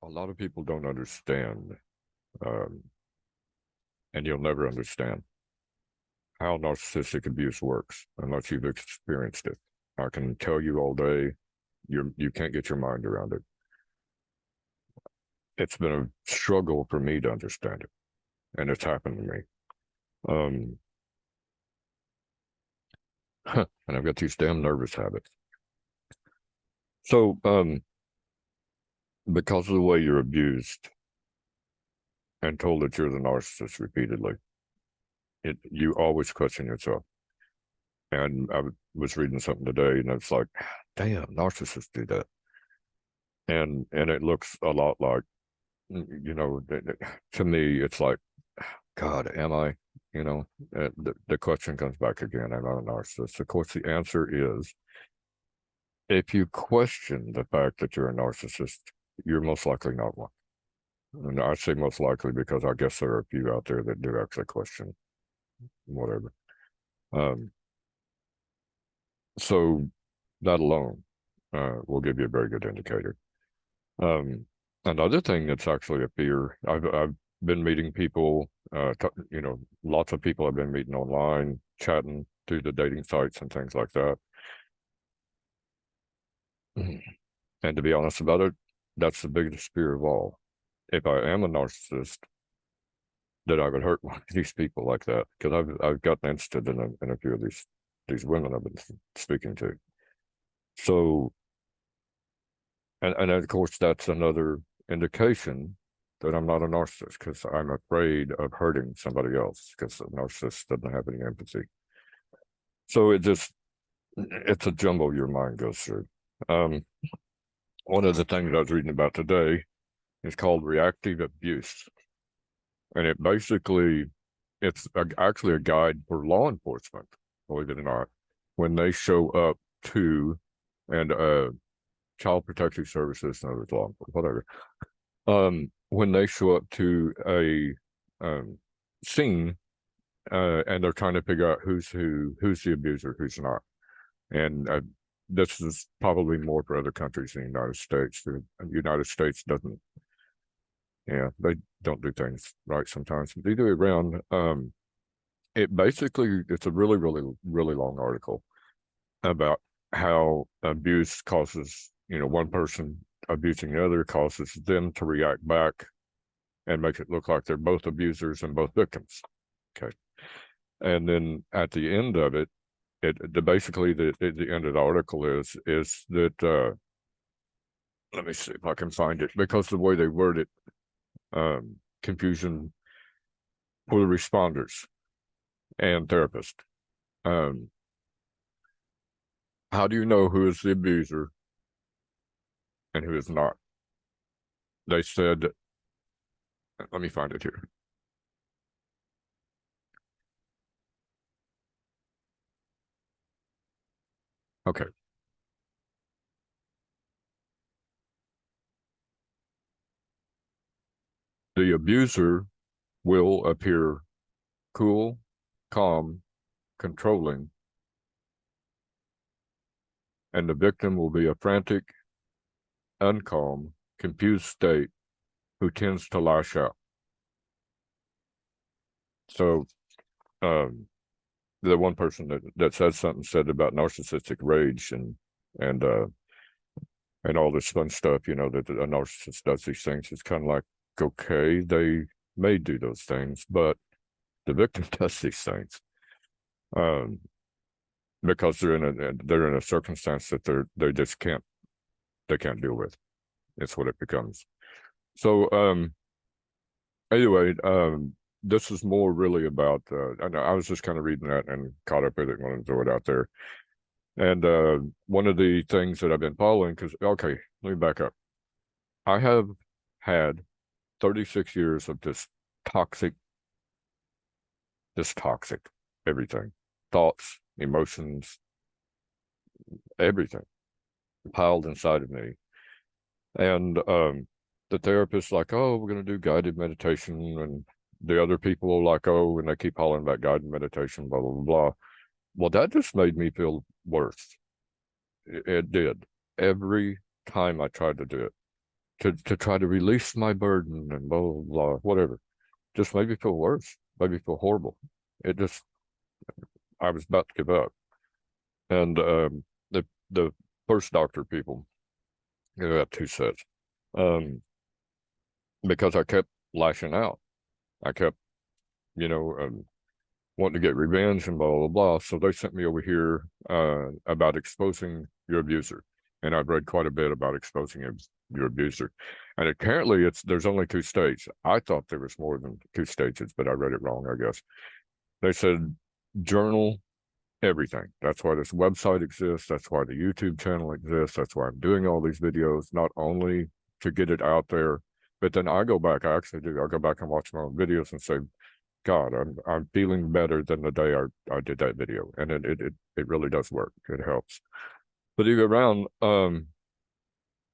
a lot of people don't understand, um, and you'll never understand how narcissistic abuse works unless you've experienced it. I can tell you all day, you can't get your mind around it. It's been a struggle for me to understand it, and it's happened to me. Um, and I've got these damn nervous habits. So, because of the way you're abused and told that you're the narcissist repeatedly, you always question yourself. And I was reading something today, and it's like, damn, narcissists do that, and it looks a lot like, to me, it's like, God, am I? The question comes back again. Am I a narcissist? Of course, the answer is, if you question the fact that you're a narcissist, you're most likely not one. And I say most likely because I guess there are a few out there that do actually question whatever. So that alone will give you a very good indicator. Another thing that's actually a fear, I've been meeting people, lots of people I've been meeting online, chatting through the dating sites and things like that. And to be honest about it, that's the biggest fear of all. If I am a narcissist, that I would hurt one of these people like that, because I've gotten interested in a few of these women I've been speaking to. So, and of course, that's another indication that I'm not a narcissist, because I'm afraid of hurting somebody else, because a narcissist doesn't have any empathy. So it's a jumble your mind goes through. One of the things I was reading about today is called reactive abuse. And it's actually a guide for law enforcement, believe it or not, when they show up to, and Child Protective Services and other law enforcement, whatever, when they show up to a scene, and they're trying to figure out who's the abuser, who's not. And this is probably more for other countries than the United States. The United States doesn't, they don't do things right sometimes. But either way around, it's a really, really, really long article about how abuse causes, one person abusing the other causes them to react back and make it look like they're both abusers and both victims. Okay. And then at the end of it, basically the end of the article is that, let me see if I can find it, because the way they word it, confusion for the responders and therapists. How do you know who is the abuser and who is not? They said, let me find it here. Okay. The abuser will appear cool, calm, controlling, and the victim will be a frantic, uncalm, confused state who tends to lash out. So, the one person that said something said about narcissistic rage and all this fun stuff, that a narcissist does these things. It's kind of like, okay, they may do those things, but the victim does these things, because they're in a circumstance that they just can't deal with. It's what it becomes. So anyway, this is more really about, I was just kind of reading that and caught up with it and wanted to throw it out there. And one of the things that I've been following, because, okay, let me back up. I have had 36 years of this toxic everything, thoughts, emotions, everything piled inside of me. And the therapist's like, oh, we're going to do guided meditation. And the other people are like, oh, and they keep hollering about guided meditation, blah, blah, blah, blah. Well, that just made me feel worse. It did. Every time I tried to do it, to try to release my burden and blah, blah, blah, whatever. Just made me feel worse, made me feel horrible. It just, I was about to give up. And the first doctor people, you got two sets, because I kept lashing out. I kept, you know, wanting to get revenge and blah, blah, blah. So they sent me over here about exposing your abuser. And I've read quite a bit about exposing your abuser. And apparently there's only two stages. I thought there was more than two stages, but I read it wrong, I guess. They said journal everything. That's why this website exists. That's why the YouTube channel exists. That's why I'm doing all these videos, not only to get it out there, but then I go back, I actually do. I go back and watch my own videos and say, God, I'm feeling better than the day I did that video. And it really does work. It helps. But you go around,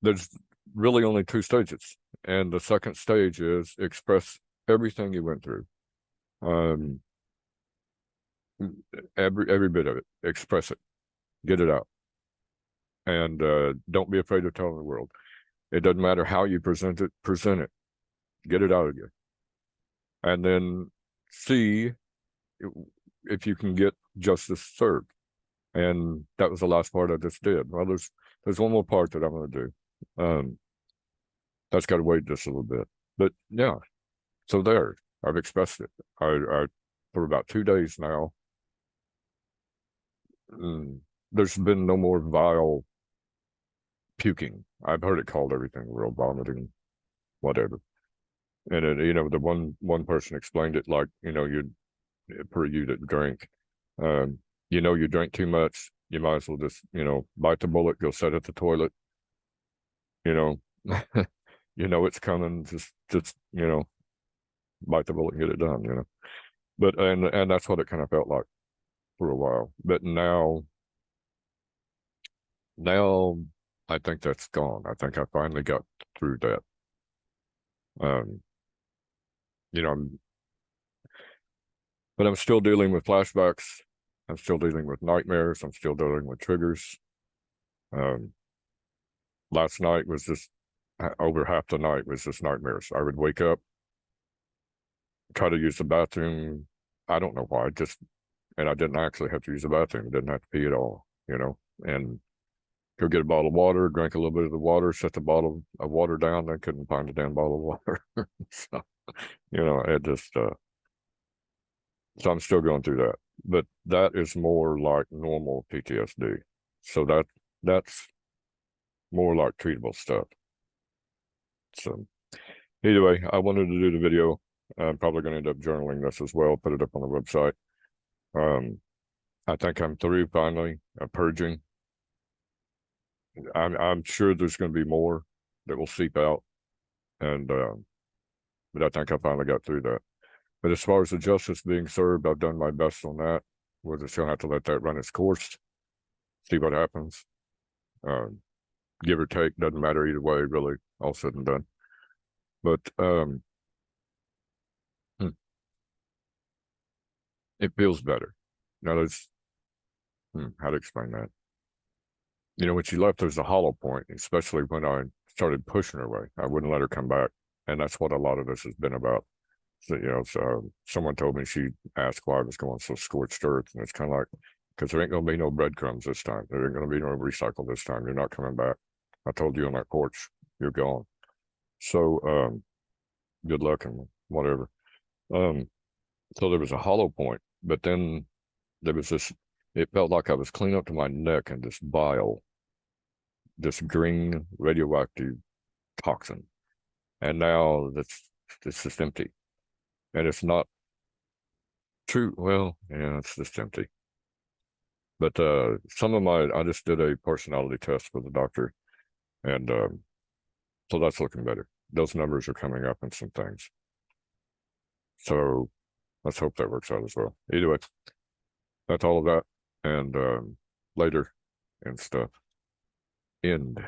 there's really only two stages. And the second stage is express everything you went through. Every bit of it. Express it. Get it out. And don't be afraid of telling the world. It doesn't matter how you present it, get it out of you. And then see if you can get justice served. And that was the last part I just did. Well, there's one more part that I'm going to do. That's got to wait just a little bit. But yeah, so there, I've expressed it. I for about 2 days now. There's been no more vile puking. I've heard it called everything, real vomiting, whatever. And it, you know, the one person explained it like, you know, for you that drink, you know, you drink too much, you might as well just, you know, bite the bullet, go sit at the toilet, you know, you know it's coming, just you know, bite the bullet and get it done, you know. But and that's what it kind of felt like for a while. But now I think that's gone. I think I finally got through that. You know, but I'm still dealing with flashbacks. I'm still dealing with nightmares. I'm still dealing with triggers. Last night was just over half the night was just nightmares. I would wake up, try to use the bathroom. I don't know why, and I didn't actually have to use the bathroom. I didn't have to pee at all, you know, and go get a bottle of water, drink a little bit of the water, set the bottle of water down. I couldn't find the damn bottle of water. So, you know, it just, so I'm still going through that, but that is more like normal PTSD. So that's more like treatable stuff. So anyway, I wanted to do the video. I'm probably going to end up journaling this as well, put it up on the website. I think I'm through finally purging. I'm sure there's going to be more that will seep out, and but I think I finally got through that. But as far as the justice being served, I've done my best on that. We're just going to have to let that run its course, see what happens. Give or take, doesn't matter either way, really, all said and done. But it feels better. Now there's how to explain that. You know, when she left, there's a hollow point, especially when I started pushing her away. I wouldn't let her come back. And that's what a lot of this has been about. So, you know, so someone told me, she asked why I was going so scorched earth. And it's kind of like, because there ain't going to be no breadcrumbs this time. There ain't going to be no recycle this time. You're not coming back. I told you on that porch, you're gone. So, good luck and whatever. So there was a hollow point, but then there was this, it felt like I was clean up to my neck in this bile, this green radioactive toxin. And now it's just empty. And it's not true. Well, yeah, it's just empty. But I just did a personality test with the doctor, and so that's looking better. Those numbers are coming up in some things. So let's hope that works out as well. Either way, that's all of that, and later and stuff. End.